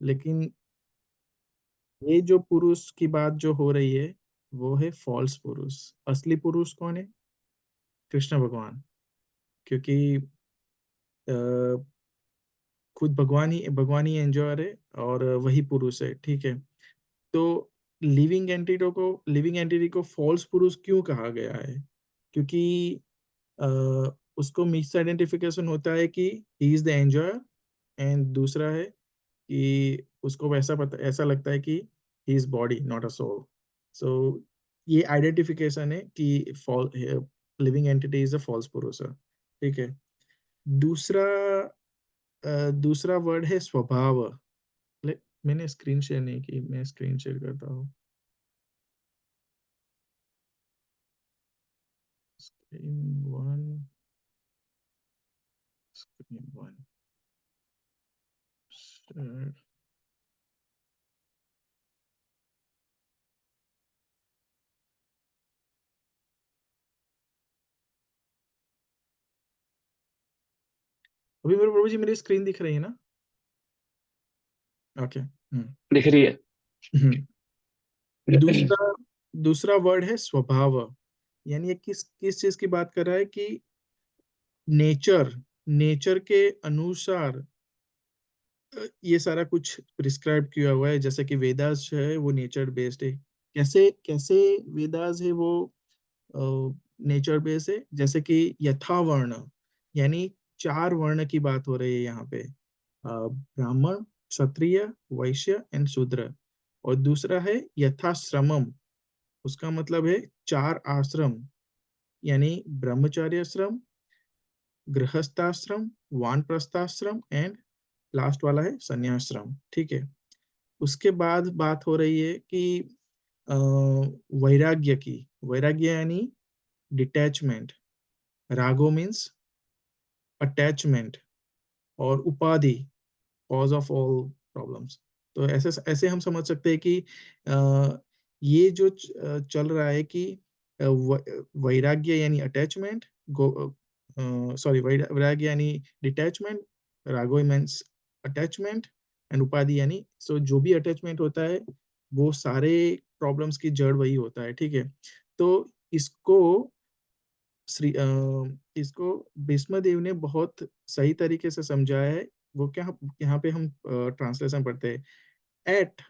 लेकिन ये जो पुरुष की बात जो हो रही है, वो है फॉल्स पुरुष। असली पुरुष कौन है? कृष्ण भगवान। क्योंकि अ, खुद भगवान ही एंजॉयर है और वही पुरुष है, ठीक है। तो लिविंग एंटिटी को फॉल्स पुरुष क्यों कहा गया है? क्योंकि अ, उसको मिस आइडेंटिफिकेशन होता है कि he is the enjoyer, and दूसरा है कि उसको ऐसा लगता है कि he is body not a soul. So ये आइडेंटिफिकेशन है कि living entity is a false purusha, ठीक है। दूसरा दूसरा वर्ड है स्वभाव। मैंने स्क्रीन शेयर नहीं की, मैं स्क्रीन शेयर करता हूँ। Screen one, screen one share. अभी मेरे प्रभु जी, मेरी स्क्रीन दिख रही है ना? ओके। दिख रही है। दूसरा दूसरा वर्ड है स्वभाव। यानी ये किस किस चीज की बात कर रहा है कि नेचर नेचर के अनुसार ये सारा कुछ प्रिस्क्राइब किया हुआ है। जैसे कि वेदास है वो नेचर बेस्ड है। कैसे कैसे वेदास है वो नेचर बेस्ड है? जैसे कि यथावर्ण, यानी चार वर्ण की बात हो रही है यहाँ पे। ब्राह्मण, क्षत्रिय, वैश्य एंड शूद्र। और दूसरा है यथाश्रमम। उसका मतलब है चार आश्रम, यानी ब्रह्मचर्य, गृहस्थाश्रम, वानप्रस्थाश्रम एंड लास्ट वाला है संन्याश्रम, ठीक है। उसके बाद बात हो रही है कि अ, वैराग्य की। वैराग्य यानी डिटैचमेंट। रागो means attachment. और उपाधि, कॉज ऑफ ऑल प्रॉब्लम्स। तो ऐसे ऐसे हम समझ सकते हैं कि ये जो चल रहा है कि वैराग्य यानी अटैचमेंट, सॉरी, वैराग्य यानी डिटैचमेंट, रागो मीन्स अटैचमेंट, एंड उपाधि यानी सो जो भी अटैचमेंट होता है वो सारे प्रॉब्लम्स की जड़ वही होता है, ठीक है। तो इसको इसको भीष्म देव ने बहुत सही तरीके से समझाया है। वो क्या, यहाँ पे हम ट्रांसलेशन पढ़ते हैं। At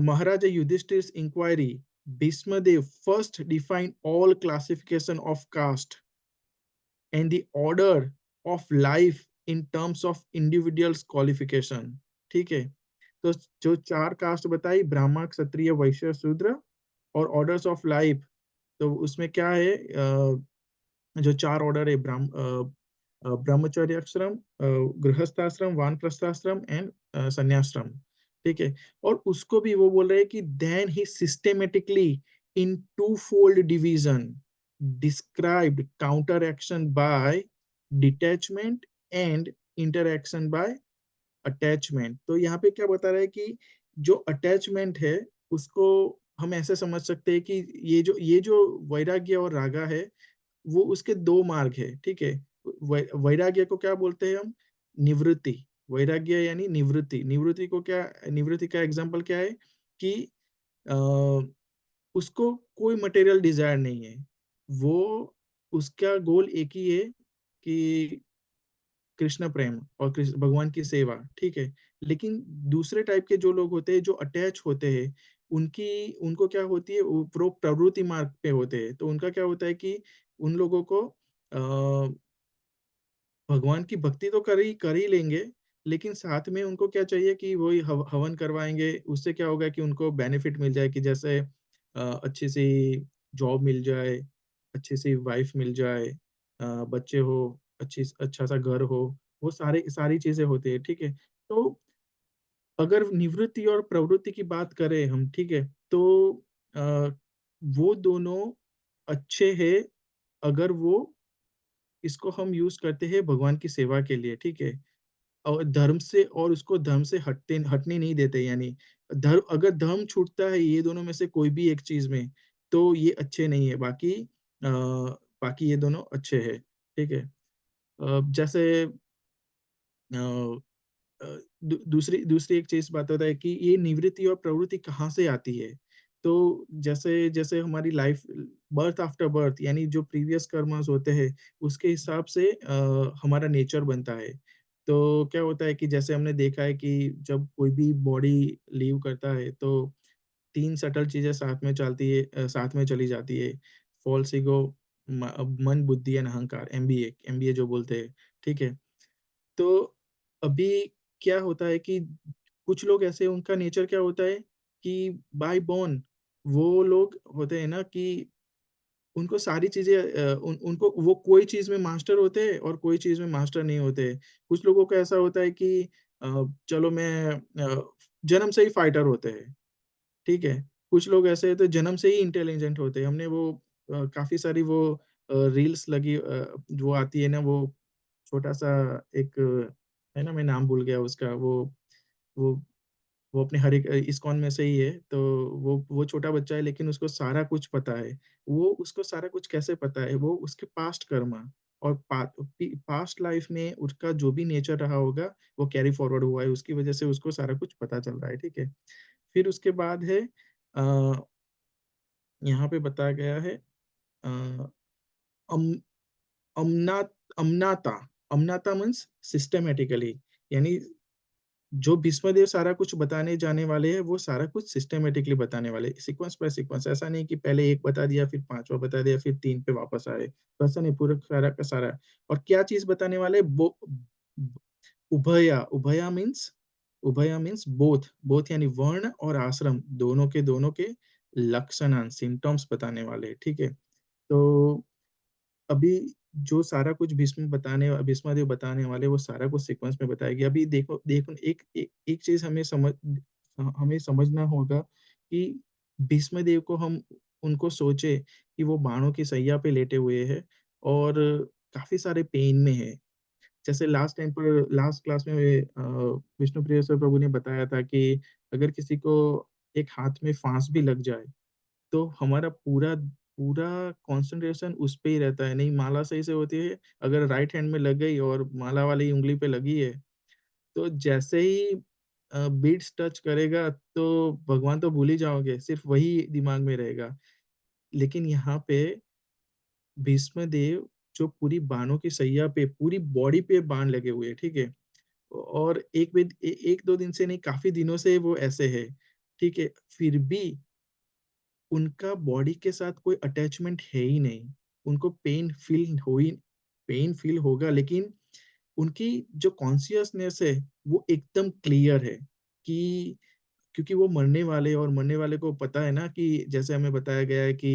Maharaja Yudhishthir's inquiry, Bhismadev first defined all classification of caste and the order of life in terms of individuals qualification, ठीक है। तो जो चार कास्ट बताई, ब्राह्मण, क्षत्रिय, वैश्य, शूद्र, और ऑर्डर्स ऑफ लाइफ, तो उसमें क्या है, जो चार ऑर्डर है, ब्रह्मचर्याश्रम, गृहस्थाश्रम, वानप्रस्थाश्रम एंड संन्याश्रम, ठीक है। और उसको भी वो बोल रहे हैं कि then he systematically in two fold division described counter action by detachment and interaction by attachment. तो यहाँ पे क्या बता रहा है कि जो अटैचमेंट है उसको हम ऐसे समझ सकते हैं कि ये जो वैराग्य और रागा है, वो उसके दो मार्ग है, ठीक है। वैराग्य को क्या बोलते हैं हम? निवृत्ति। वैराग्य यानी निवृत्ति। निवृत्ति का एग्जाम्पल क्या है कि अ, उसको कोई मटेरियल डिजायर नहीं है। वो उसका गोल एक ही है कि कृष्ण प्रेम और कृष्ण भगवान की सेवा, ठीक है। लेकिन दूसरे टाइप के जो लोग होते हैं जो अटैच होते हैं, उनकी उनको क्या होती है, वो प्रवृत्ति मार्ग पे होते हैं। तो उनका क्या होता है कि उन लोगों को भगवान की भक्ति तो कर ही लेंगे, लेकिन साथ में उनको क्या चाहिए कि वही हवन करवाएंगे। उससे क्या होगा कि उनको बेनिफिट मिल जाए, कि जैसे अच्छी सी जॉब मिल जाए, अच्छी सी वाइफ मिल जाए, बच्चे हो, अच्छा सा घर हो। वो सारी सारी चीजें होती है, ठीक है। तो अगर निवृत्ति और प्रवृत्ति की बात करें हम, ठीक है, तो अ, वो दोनों अच्छे हैं अगर वो इसको हम यूज करते हैं भगवान की सेवा के लिए, ठीक है। और धर्म से, और उसको धर्म से हटने नहीं देते। यानी धर्म छूटता है ये दोनों में से कोई भी एक चीज में, तो ये अच्छे नहीं है। बाकी ये दोनों अच्छे हैं, ठीक है। जैसे दूसरी दूसरी एक चीज बात होता है कि ये निवृत्ति और प्रवृत्ति कहाँ से आती है। तो जैसे जैसे हमारी लाइफ बर्थ आफ्टर बर्थ यानी जो प्रीवियस कर्मास होते हैं उसके हिसाब से हमारा नेचर बनता है। तो क्या होता है कि जैसे हमने देखा है कि जब कोई भी बॉडी लीव करता है तो तीन सटल चीजें साथ में चलती है, साथ में चली जाती है। फॉल्स ईगो, मन, बुद्धि एंड अहंकार, एमबीए एमबीए जो बोलते हैं। ठीक है। तो अभी क्या होता है कि कुछ लोग ऐसे, उनका नेचर क्या होता है कि बाय बॉर्न वो लोग होते हैं ना कि उनको सारी चीजें उनको वो कोई चीज में मास्टर होते हैं और कोई चीज में मास्टर नहीं होते। कुछ लोगों का ऐसा होता है कि चलो मैं जन्म से ही फाइटर होते हैं। ठीक है। कुछ लोग ऐसे हैं तो जन्म से ही इंटेलिजेंट होते हैं। हमने वो काफ़ी सारी वो रील्स लगी, जो आती है ना, वो छोटा-सा एक है ना, मैं नाम भूल गया उसका, वो वो अपने हर एक इस्कॉन में से ही है। तो वो छोटा बच्चा है लेकिन उसको सारा कुछ पता है। वो उसको सारा कुछ कैसे पता है? वो उसके पास्ट कर्मा और पास्ट लाइफ में उसका जो भी नेचर रहा होगा, वो कैरी फॉरवर्ड हुआ है। उसकी वजह से उसको सारा कुछ पता चल रहा है। ठीक है। फिर उसके बाद है अ, यहाँ पे बताया गया है अ, अम अमना अमनाता। अमनाता मीन्स सिस्टमैटिकली, यानी जो भीष्मदेव सारा कुछ बताने जाने वाले हैं, वो सारा कुछ सिस्टमैटिकली बताने वाले हैं, सीक्वेंस बाय सीक्वेंस। ऐसा नहीं कि पहले 1 बता दिया, फिर 5वाँ बता दिया, फिर 3 पे वापस आए। तो ऐसा नहीं, पूरा सारा का सारा। और क्या चीज़ बताने वाले? उभया। उभया मीन्स बोथ। बोथ यानी वर्ण और आश्रम दोनों के लक्षण सिम्पटम्स बताने वाले। ठीक है। तो अभी जो सारा कुछ भीष्मदेव बताने वाले, वो सारा कुछ सीक्वेंस में बताया गया। अभी देखो देखो एक चीज़ हमें समझना होगा कि भीष्मदेव को हम उनको सोचे कि वो बाणों की सैया पे लेटे हुए हैं और काफ़ी सारे पेन में हैं। जैसे लास्ट क्लास में विष्णुप्रिय सर प्रभु ने बताया था कि अगर किसी को एक हाथ में फाँस भी लग जाए, तो हमारा पूरा पूरा कंसंट्रेशन उस पे ही रहता है। नहीं, माला सही से होती है, अगर राइट हैंड में लग गई और माला वाली उँगली पे लगी है, तो जैसे ही बीट्स टच करेगा, तो भगवान तो भूल ही जाओगे, सिर्फ़ वही दिमाग में रहेगा। लेकिन यहाँ पे भीष्म देव जो पूरी बाणों की सैया पे, पूरी बॉडी पे बाण लगे हुए हैं, ठीक है? और 1-2 दिन से नहीं, काफ़ी दिनों से वो ऐसे है, ठीक है? फिर भी उनका बॉडी के साथ कोई अटैचमेंट है ही नहीं। उनको पेन फ़ील होगा, लेकिन उनकी जो कॉन्शियसनेस है, वो एकदम क्लियर है कि क्योंकि वो मरने वाले हैं और मरने वाले को पता है ना कि जैसे हमें बताया गया है कि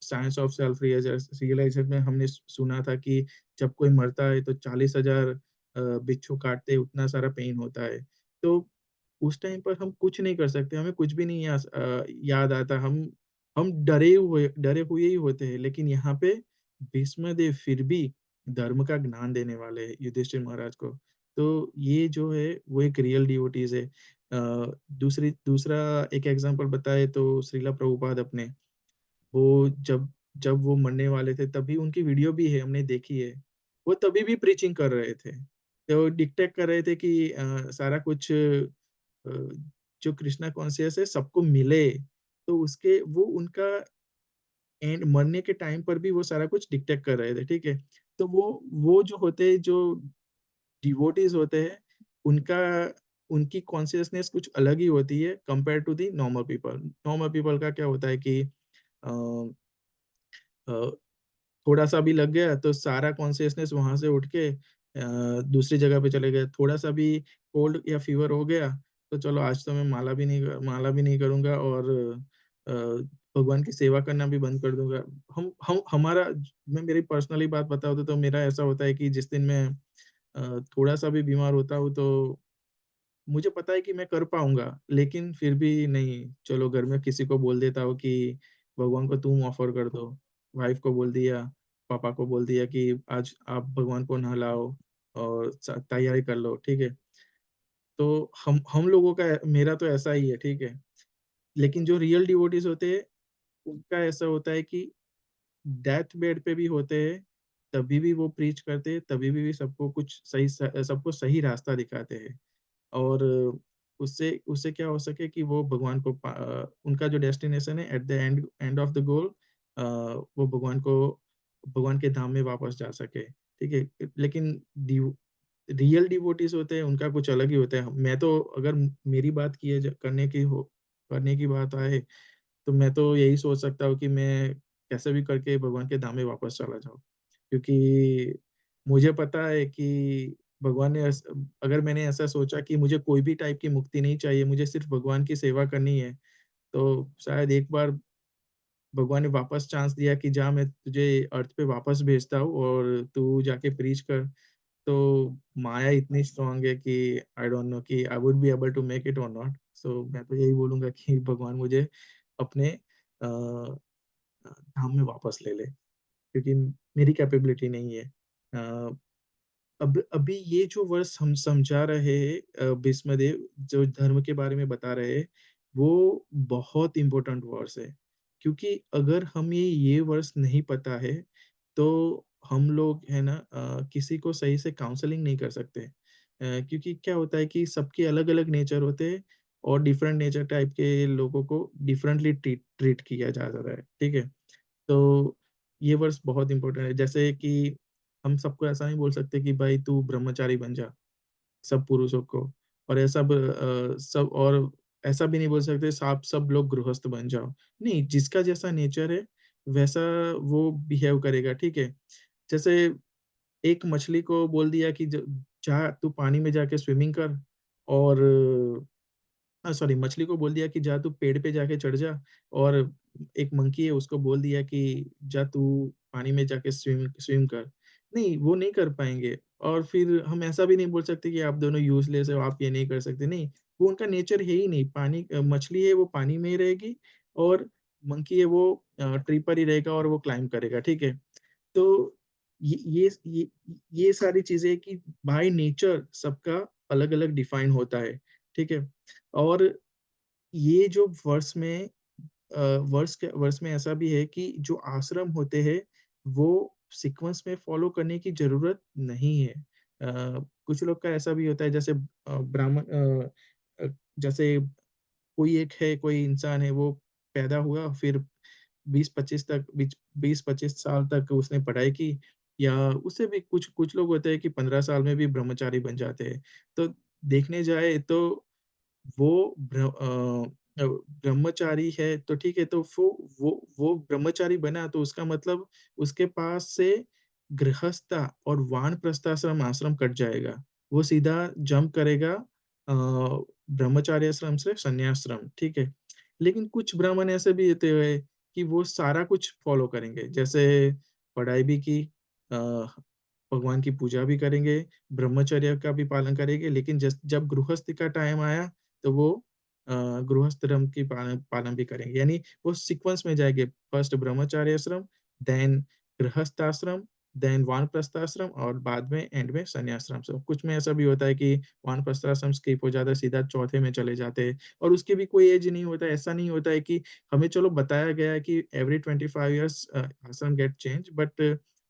साइंस ऑफ सेल्फ रियलाइज़ेशन में हमने सुना था कि जब कोई मरता है तो 40,000 बिच्छू काटते हैं, उतना सारा पेन होता है। तो उस टाइम पर हम कुछ नहीं कर सकते, हमें कुछ भी नहीं याद आता। हम डरे हुए ही होते हैं। लेकिन यहाँ पे भीष्मदेव फिर भी धर्म का ज्ञान देने वाले हैं युधिष्ठिर महाराज को। तो ये जो है वो एक रियल डिवोटीज़ है। दूसरा एक एग्ज़ाम्पल बताएँ तो श्रीला प्रभुपाद अपने, वो जब जब वो मरने वाले थे तभी उनकी वीडियो भी है, हमने देखी है। वो तभी भी प्रीचिंग कर रहे थे। तो डिक्टेट कर रहे थे कि सारा कुछ जो कृष्णा कॉन्शियस है सबको मिले। तो उसके वो उनका एंड मरने के टाइम पर भी वो सारा कुछ डिक्टेट कर रहे थे, ठीक है? तो वो जो होते हैं, जो डिवोटीज़ होते हैं, उनका उनकी कॉन्शियसनेस कुछ अलग ही होती है compare to the normal people. Normal people का क्या होता है कि अ अ, थोड़ा-सा भी लग गया तो सारा कॉन्शियसनेस वहाँ से उठ के दूसरी जगह पे चले गए। थोड़ा-सा भी कोल्ड या फीवर हो गया, तो चलो आज तो मैं माला भी नहीं करूँगा और अ, भगवान की सेवा करना भी बंद कर दूँगा। हम हमारा मैं मेरी पर्सनली बात बताऊँ तो मेरा ऐसा होता है कि जिस दिन मैं थोड़ा-सा भी बीमार होता हूँ तो मुझे पता है कि मैं कर पाऊँगा, लेकिन फिर भी नहीं, चलो घर में किसी को बोल देता हूँ कि भगवान को तुम ऑफ़र कर दो। वाइफ़ को बोल दिया, पापा को बोल दिया कि आज आप भगवान को नहलाओ और स तैयारी कर लो, ठीक है? तो हम लोगों का मेरा तो ऐसा ही है, ठीक है? लेकिन जो रियल डिवोटीज़ होते हैं, उनका ऐसा होता है कि डेथ बेड पे भी होते हैं, तभी भी वो प्रीच करते हैं, तभी भी सबको कुछ सही सबको सही रास्ता दिखाते हैं। और उससे उससे क्या हो सके कि वो भगवान को उनका जो डेस्टिनेशन है at the end end of the goal, वो भगवान के धाम में वापस जा सके, ठीक है? लेकिन रियल डिवोटीज़ होते हैं, उनका कुछ अलग ही होता है। मैं तो अगर मेरी बात किए ज करने की बात आए, तो मैं तो यही सोच सकता हूँ कि मैं कैसे भी करके भगवान के धाम में वापस चला जाऊँ। क्योंकि मुझे पता है कि भगवान ने अगर मैंने ऐसा सोचा कि मुझे कोई भी टाइप की मुक्ति नहीं चाहिए, मुझे सिर्फ़ भगवान की सेवा करनी है, तो शायद एक बार भगवान ने वापस चांस दिया कि जा, मैं तुझे अर्थ पे वापस भेजता हूँ और तू जाके प्रीच कर। तो माया इतनी स्ट्रॉन्ग है कि आई डोंट नो कि I would be able to make it और नॉट। सो मैं तो यही बोलूँगा कि भगवान मुझे अपने धाम में वापस ले ले, क्योंकि मेरी कैपेबिलिटी नहीं है। अ, अब अभी ये जो वर्स हम समझा रहे हैं, भीष्मदेव जो धर्म के बारे में बता रहे हैं, वो बहुत इम्पोर्टेंट वर्स है। क्योंकि अगर हमें ये वर्स नहीं पता है, तो हम लोग है ना, किसी को सही से काउंसलिंग नहीं कर सकते। क्योंकि क्या होता है कि सबके अलग-अलग नेचर होते हैं और डिफरेंट नेचर टाइप के लोगों को डिफरेंटली ट्रीट ट्रीट किया जा रहा है, ठीक है? तो ये वर्स बहुत इम्पोर्टेंट है। जैसे कि हम सबको ऐसा नहीं बोल सकते कि भाई तू ब्रह्मचारी बन जा, सब पुरुषों को, और ऐसा भी नहीं बोल सकते आप सब लोग गृहस्थ बन जाओ। नहीं, जिसका जैसा नेचर है, वैसा वो बिहेव करेगा, ठीक है? जैसे एक मछली को बोल दिया कि ज जा तू पानी में जाके स्विमिंग कर, और सॉरी, मछली को बोल दिया कि जा तू पेड़ पे जाके चढ़ जा, और एक मंकी है उसको बोल दिया कि जा तू पानी में जाके स्विम स्विम कर। नहीं, वो नहीं कर पाएँगे, और फिर हम ऐसा भी नहीं बोल सकते कि आप दोनों यूज़लेस हो, आप ये नहीं कर सकते, नहीं, वो उनका नेचर है ही नहीं। मछली है वो पानी में ही रहेगी, और मंकी है वो ट्री पर ही रहेगा और वो क्लाइंब करेगा, ठीक है? तो ये ये ये ये सारी चीज़ें कि बाय नेचर सबका अलग-अलग डिफाइन होता है, ठीक है? और ये जो वर्स में ऐसा भी है कि जो आश्रम होते हैं, वो सीक्वेंस में फ़ॉलो करने की ज़रूरत नहीं है। कुछ लोग का ऐसा भी होता है, जैसे जैसे कोई इंसान है, वो पैदा हुआ, फिर 20-25 साल तक उसने पढ़ाई की, या उससे भी कुछ कुछ लोग होते हैं कि 15 साल में भी ब्रह्मचारी बन जाते हैं। तो देखने जाए तो वो ब्रह्मचारी है तो ठीक है, तो वो ब्रह्मचारी बना तो उसका मतलब उसके पास से गृहस्था और वानप्रस्थाश्रम आश्रम कट जाएगा। वो सीधा जंप करेगा ब्रह्मचार्य आश्रम से संन्यासाश्रम, ठीक है? लेकिन कुछ ब्राह्मण ऐसे भी होते हैं कि वो सारा कुछ फ़ॉलो करेंगे। जैसे पढ़ाई भी की, अ, भगवान की पूजा भी करेंगे, ब्रह्मचर्य का भी पालन करेंगे, लेकिन जब गृहस्थी का टाइम आया, तो वो गृहस्थ धर्म की पालन पालन भी करेंगे। यानी वो सीक्वेंस में जाएँगे, फर्स्ट ब्रह्मचार्य आश्रम, देन गृहस्थ आश्रम, देन वानप्रस्थ आश्रम, और बाद में एंड में संन्यासाश्रम। कुछ में ऐसा भी होता है कि वानप्रस्थ आश्रम स्किप हो जाता है, सीधा चौथे में चले जाते हैं, और उसकी भी कोई एज नहीं होता है। ऐसा नहीं होता है कि हमें चलो बताया गया है कि एवरी 25 इयर्स आश्रम गेट चेंज, बट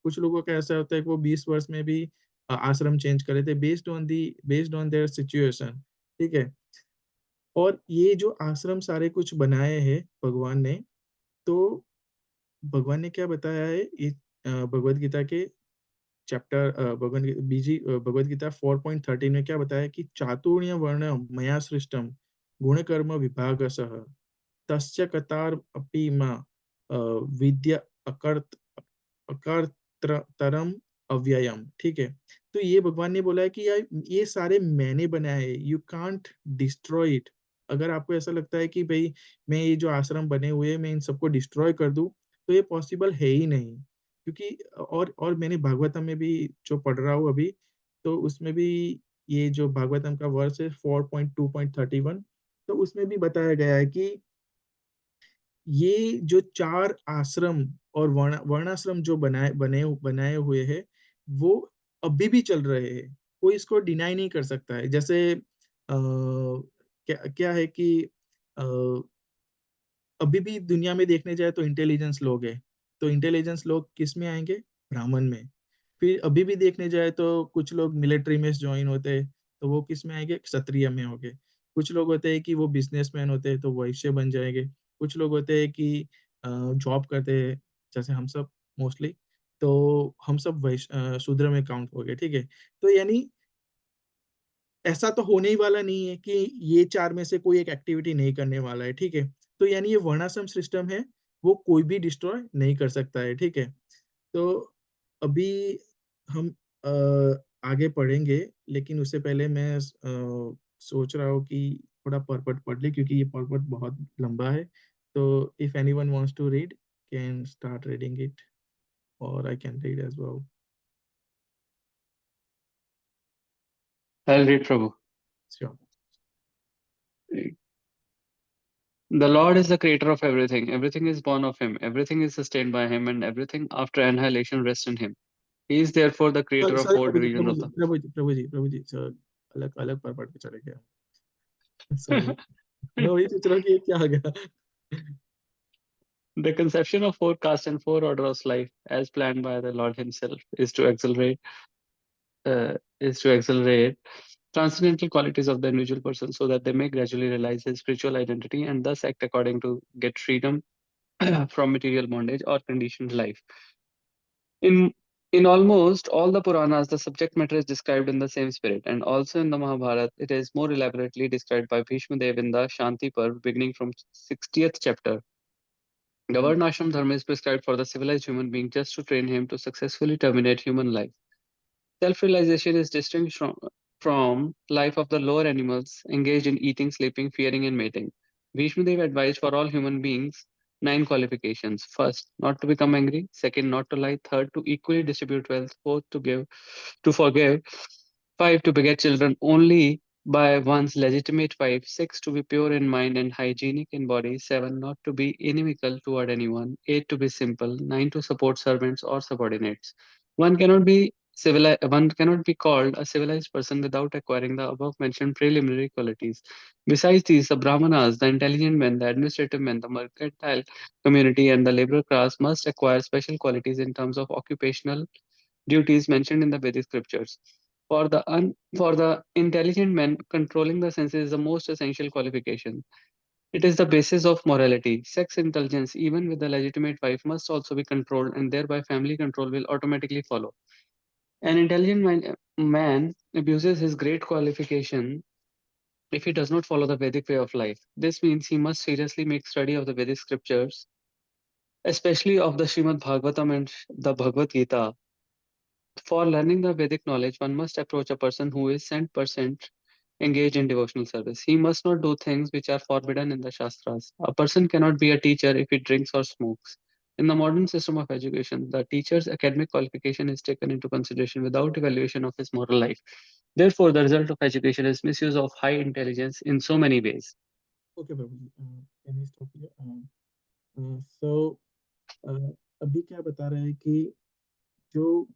कुछ लोगों का ऐसा होता है कि वो 20 वर्ष में भी आश्रम चेंज कर लेते हैं, बेस्ड ऑन देयर सिचुएशन, ठीक है? और ये जो आश्रम सारे कुछ बनाए हैं भगवान ने, तो भगवान ने क्या बताया है, भगवद गीता के भगवद गीता 4.13 में क्या बताया कि चातुर्य वर्णम मया सृष्टम गुणकर्म विभागशः तस्य कतार अपि मां विद्या अकर्त्रतरम अव्ययम, ठीक है? तो ये भगवान ने बोला है कि यार ये सारे मैंने बनाए हैं, यू कांट डिस्ट्रॉय इट। अगर आपको ऐसा लगता है कि भई मैं ये जो आश्रम बने हुए हैं, मैं इन सबको डिस्ट्रॉय कर दूँ, तो ये पॉसिबल है ही नहीं। क्योंकि और मैंने भागवतम में भी जो पढ़ रहा हूँ अभी, तो उसमें भी ये जो भागवतम का वर्स है 4.2.31, तो उसमें भी बताया गया है कि ये जो 4 आश्रम और वर्णाश्रम जो बनाए हुए हैं, वो अभी भी चल रहे हैं। कोई इसको डिनाई नहीं कर सकता है। जैसे क्या क्या है कि अ, अभी भी दुनिया में देखने जाए तो इंटेलिजेंस लोग हैं। तो इंटेलिजेंस लोग किस में आएँगे? ब्राह्मण में। फिर अभी भी देखने जाए तो कुछ लोग मिलिट्री में ज्वाइन होते हैं, तो वो किस में आएंगे, क्षत्रिय में होंगे। कुछ लोग होते हैं कि वो बिजनेसमैन होते हैं तो वैश्य बन जाएंगे। कुछ लोग होते हैं कि जॉब करते हैं, जैसे हम सब मोस्टली, तो हम सब शूद्र में काउंट हो गए, ठीक है। तो यानी ऐसा तो होने ही वाला नहीं है कि ये चार में से कोई एक एक्टिविटी नहीं करने वाला है, ठीक है। तो यानी ये वर्णाश्रम सिस्टम है, वो कोई भी डिस्ट्रॉय नहीं कर सकता है, ठीक है। तो अभी हम आगे पढ़ेंगे, लेकिन उससे पहले मैं सोच रहा हूँ कि थोड़ा पर्पट पढ़ ले, क्योंकि ये पर्पट बहुत लंबा है। तो if anyone wants to read, can start reading it, और I can read as well. I'll read, Prabhu. Sure. The Lord is the creator of everything. Everything is born of him. Everything is sustained by him, and everything after annihilation rests in him. He is therefore the creator of sorry, four Prabhu ji, divisions Prabhu of ji, the. Prabhu ji, Prabhu ji, Prabhu ji, sir, अलग अलग पर्पट पे चले गया। Sorry, मैं वही सोच रहा हूँ कि ये क्या आ गया। The conception of four castes and four orders of life, as planned by the Lord Himself, is to accelerate transcendental qualities of the individual person, so that they may gradually realize his spiritual identity and thus act according to get freedom from material bondage or conditioned life. In in almost all the Puranas, the subject matter is described in the same spirit, and also in the Mahabharata, it is more elaborately described by Bhishma Dev in the Shanti Parv, beginning from 60th chapter. The Varnashram Dharma is prescribed for the civilized human being just to train him to successfully terminate human life. Self-realization is distinct from life of the lower animals engaged in eating, sleeping, fearing, and mating. Bhishma Dev advised for all human beings 9 qualifications. First, not to become angry. Second, not to lie. Third, to equally distribute wealth. Fourth, to forgive. Five, to beget children only by one's legitimate wife. Six, to be pure in mind and hygienic in body. Seven, not to be inimical toward anyone. Eight, to be simple. Nine, to support servants or subordinates. One cannot be called a civilized person without acquiring the above mentioned preliminary qualities. Besides these, the Brahmanas, the intelligent men, the administrative men, the mercantile community, and the labor class must acquire special qualities in terms of occupational duties mentioned in the Vedic scriptures. For the intelligent men, controlling the senses is the most essential qualification. It is the basis of morality. Sex intelligence, even with a legitimate wife, must also be controlled, and thereby family control will automatically follow. An man abuses his great qualification if he does not follow the Vedic way of life. This means he must seriously make study of the Vedic scriptures, especially of the Srimad Bhagavatam and the Bhagavad Gita. For learning the Vedic knowledge, one must approach a person who is 100% engaged in devotional service. He must not do things which are forbidden in the Shastras. A person cannot be a teacher if he drinks or smokes. In the modern system of education, the teacher's academic qualification is taken into consideration without evaluation of his moral life. Therefore, the result of education is misuse of high intelligence in so many ways. Okay Prabhu ji, can we stop here? So अभी क्या बता रहे हैं कि जो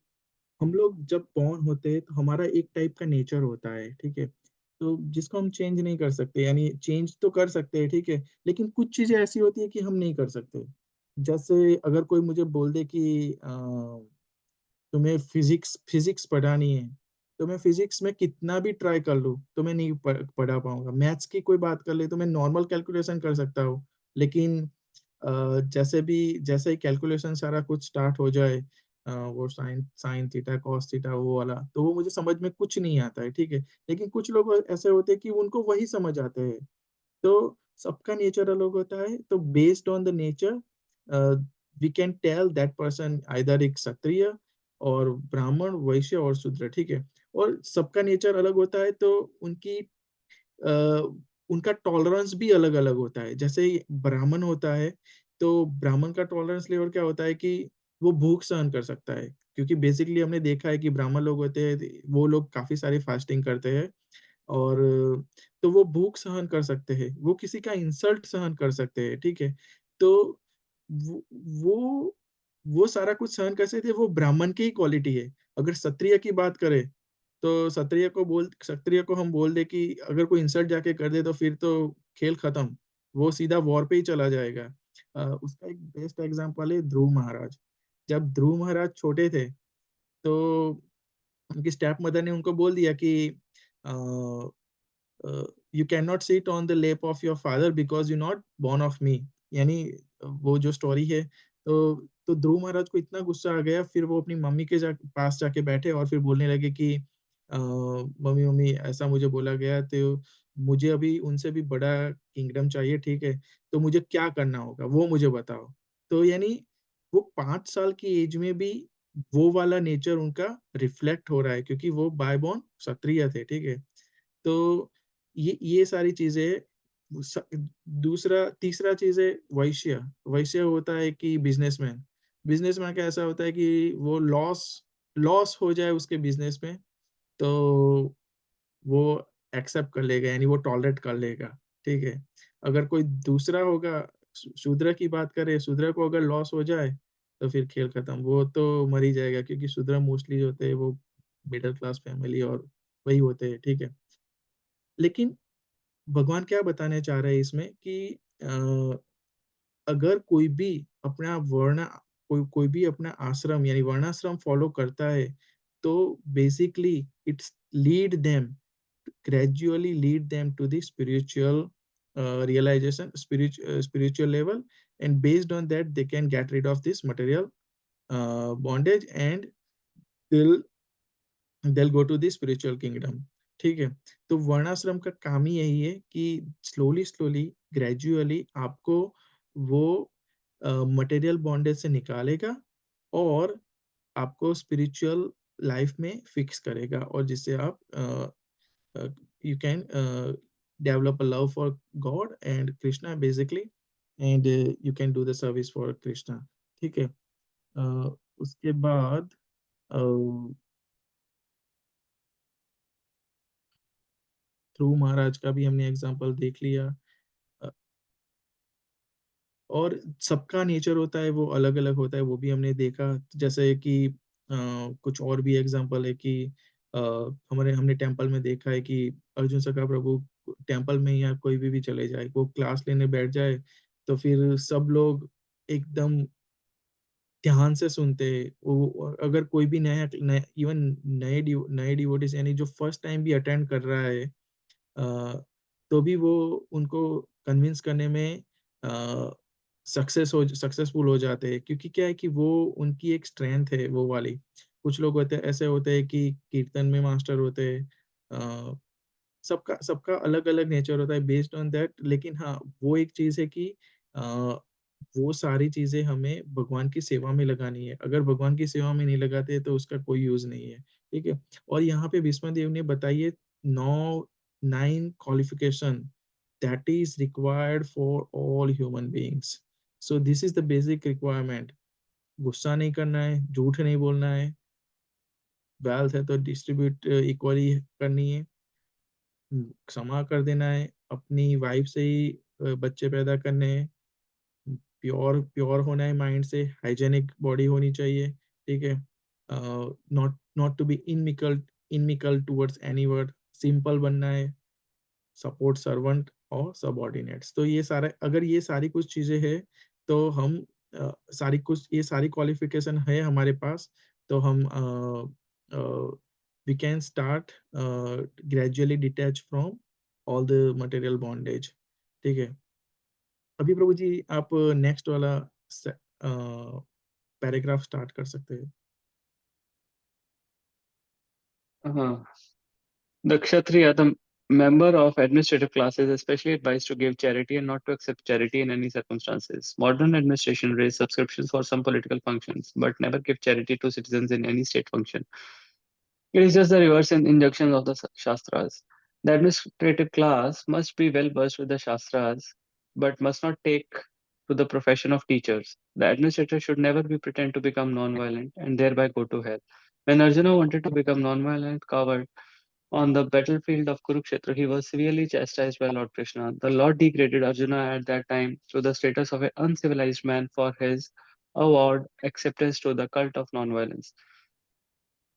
हम लोग जब बॉर्न होते हैं तो हमारा एक टाइप का नेचर होता है, ठीक है। तो जिसको हम चेंज नहीं कर सकते, यानी चेंज तो कर सकते हैं, ठीक है, लेकिन कुछ चीजें ऐसी होती है कि हम नहीं कर सकते। जैसे अगर कोई मुझे बोल दे कि तुम्हें फिजिक्स फिजिक्स पढ़ानी है, तो मैं फिजिक्स में कितना भी ट्राई कर लूँ तो मैं नहीं पढ़ा पाऊंगा। मैथ्स की कोई बात कर ले तो मैं नॉर्मल कैलकुलेशन कर सकता हूँ, लेकिन जैसे ही कैलकुलेशन सारा कुछ स्टार्ट हो जाए, वो sine sine theta cos theta वो वाला, तो वो मुझे समझ में कुछ नहीं आता है, ठीक है। लेकिन कुछ लोग ऐसे होते हैं कि उनको वही समझ आते हैं। तो सबका नेचर अलग होता है, तो based on the nature we can tell that person either एक क्षत्रिय और ब्राह्मण, वैश्य और शूद्र, ठीक है। और सबका नेचर अलग होता है, तो उनकी अ, उनका टॉलरेंस भी अलग अलग होता है। जैसे ही ब्राह्मण होता है, तो ब्राह्मण का टॉलरेंस लेवल क्या होता है कि वो भूख सहन कर सकता है, क्योंकि बेसिकली हमने देखा है कि ब्राह्मण लोग होते हैं, वो लोग काफी सारी फास्टिंग करते हैं, और तो वो भूख सहन कर सकते हैं, वो किसी का इंसल्ट सहन कर सकते हैं, ठीक है। तो वो वो वो सारा कुछ सहन कर सकते हैं, वो ब्राह्मण की ही क्वालिटी है। अगर क्षत्रिय की बात करें, तो क्षत्रिय को हम बोल दे कि अगर कोई इंसल्ट जाके कर दे तो फिर तो खेल खत्म, वो सीधा वॉर पे ही चला जाएगा। उसका एक बेस्ट एग्जांपल है ध्रुव महाराज। जब ध्रुव महाराज छोटे थे, तो उनकी स्टेप मदर ने उनको बोल दिया कि you can not sit on the lap of your father because you not born of me, यानी वो जो स्टोरी है। तो ध्रुव महाराज को इतना गुस्सा आ गया, फिर वो अपनी मम्मी के पास जाके बैठे और फिर बोलने लगे कि मम्मी मम्मी ऐसा मुझे बोला गया, तो मुझे अभी उनसे भी बड़ा किंगडम चाहिए, ठीक है, तो मुझे क्या करना होगा वो मुझे बताओ। तो यानी वो 5 साल की एज में भी वो वाला नेचर उनका रिफ्लेक्ट हो रहा है, क्योंकि वो बाय बॉर्न क्षत्रिय थे, ठीक है। तो ये सारी चीजें। स- दूसरा तीसरा चीज है वैश्य। वैश्य होता है कि बिजनेसमैन। बिजनेसमैन का ऐसा होता है कि वो लॉस लॉस हो जाए उसके बिजनेस में, तो वो एक्सेप्ट कर लेगा, यानी वो टॉलरेट कर लेगा, ठीक है। अगर कोई दूसरा होगा, शूद्र की बात करें, शूद्र को अगर लॉस हो जाए तो फिर खेल खत्म, वो तो मर ही जाएगा, क्योंकि शूद्र मोस्टली होते हैं वो मिडिल क्लास फैमिली और वही होते हैं, ठीक है। लेकिन भगवान क्या बताने चाह रहे हैं इसमें कि अगर कोई भी अपना वर्ण कोई भी अपना आश्रम यानी वर्णाश्रम फॉलो करता है, तो basically it's lead them gradually lead them to the spiritual realization, spiritual level, and based on that they can get rid of this material bondage, and they'll they'll go to the spiritual kingdom, ठीक है। तो वर्णाश्रम का काम ही यही है कि slowly slowly gradually आपको वो मटेरियल बॉन्डेज से निकालेगा और आपको स्पिरिचुअल लाइफ में फिक्स करेगा, और जिससे आप you can develop a love for God and Krishna basically, and you can do the service for Krishna, ठीक है। उसके बाद ध्रुव महाराज का भी हमने एग्जांपल देख लिया। अ, और सबका नेचर होता है वो अलग अलग होता है, वो भी हमने देखा। जैसे कि कुछ और भी एग्जांपल है कि अ, हमारे हमने टेम्पल में देखा है कि अर्जुन सखा प्रभु टेम्पल में या कोई भी चले जाए, वो क्लास लेने बैठ जाए, तो फिर सब लोग एकदम ध्यान से सुनते हैं। वो अगर कोई भी इवन नए डिवोटीज यानी जो फर्स्ट टाइम भी अटेंड कर रहा है, तो भी वो उनको कन्विंस करने में सक्सेसफुल हो जाते हैं, क्योंकि क्या है कि वो उनकी एक स्ट्रेंथ है वो वाली। कुछ लोग होते हैं ऐसे होते हैं कि कीर्तन में मास्टर होते हैं। सबका सबका अलग अलग नेचर होता है बेस्ड ऑन दैट, लेकिन हाँ वो एक चीज है कि अ, वो सारी चीजें हमें भगवान की सेवा में लगानी है। अगर भगवान की सेवा में नहीं लगाते तो उसका कोई यूज नहीं है, ठीक है। और यहाँ पे भीष्म देव ने बताइए 9 qualification that is required for all human beings. So this is the basic requirement. गुस्सा नहीं करना है, झूठ नहीं बोलना है, वेल्थ है तो डिस्ट्रीब्यूट इक्वली करनी है, क्षमा कर देना है, अपनी वाइफ से ही बच्चे पैदा करने हैं, प्योर प्योर होना है माइंड से, हाइजेनिक बॉडी होनी चाहिए, ठीक है। Not not to be inimical towards any word, simple बनना है, सपोर्ट सर्वेंट और सबऑर्डिनेट्स। तो ये सारा, अगर ये सारी कुछ चीजें हैं, तो हम सारी कुछ ये सारी क्वालिफिकेशन है हमारे पास, तो हम we can start gradually detach from all the material bondage, ठीक है। अभी प्रभु जी आप नेक्स्ट वाला पैराग्राफ स्टार्ट कर सकते हैं। Uh-huh. The Kshatriya, the member of administrative class, is especially advised to give charity and not to accept charity in any circumstances. Modern administration raise subscriptions for some political functions, but never give charity to citizens in any state function. It is just the reverse in injunctions of the Shastras. The administrative class must be well versed with the Shastras, but must not take to the profession of teachers. The administrator should never be pretend to become non-violent and thereby go to hell. When Arjuna wanted to become non-violent coward on the battlefield of Kurukshetra, he was severely chastised by Lord Krishna. The Lord degraded Arjuna at that time to the status of an uncivilized man for his avowed acceptance to the cult of non-violence.